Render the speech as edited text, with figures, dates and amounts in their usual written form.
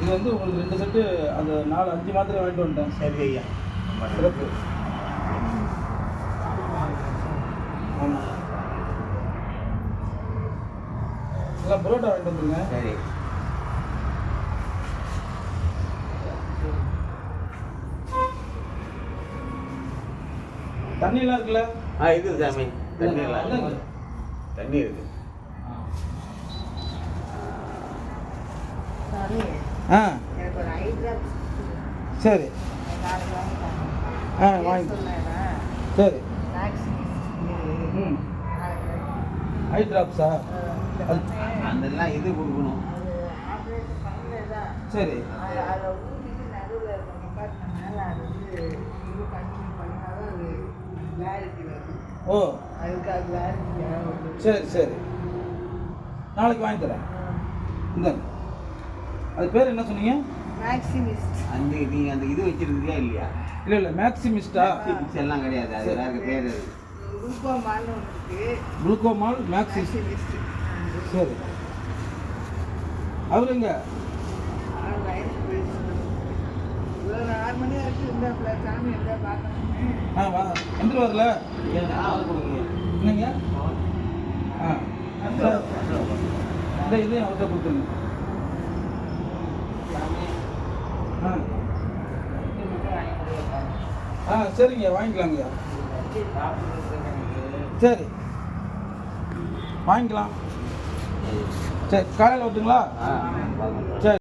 இது வந்து உங்களுக்கு 2 செட்டு அந்த 4-5 மாத்திரை வாங்கிட்டு வந்துட்டேன். சரி ஐயா. சிறப்பு. ஆமாம், எல்லாம் புரோட்டா வாங்கிட்டு வந்துருங்க. சரி. தண்ணியெல்லாம் இருக்குல்ல? இருக்குது சாமி. தண்ணி தண்ணி இருக்கு. ஆ சரி. வாங்கி சரி. ம் ஐ ட்ராப்ஸா? அதெல்லாம் இது கொடுக்கணும். சரி. ஓ சரி சரி, நாளைக்கு வாங்கி தரேன். இந்த அது பேர் என்ன சொன்னீங்க? மேக்ஸிமிஸ்ட். அந்த இது வச்சிருக்கியா இல்லையா? இல்லை இல்லை, மேக்ஸிமிஸ்டா? எல்லாம் கிடையாது. அது வேற பேர். குளுக்கோமால் இருக்கு. குளுக்கோமால் மேக்ஸிமிஸ்ட். சரி. அவருங்க 6 மணி வரைக்கும் இந்த சாமி இருந்தா பார்க்கணும். வா எந்த வரல என்னங்க? இந்த இதையும் அவர்கிட்ட கொடுத்துருங்க. சரிங்க, வாங்கிக்கலாங்கய்யா. சரி, வாங்கிக்கலாம். சரி, காலையில் வரட்டுங்களா? சரி.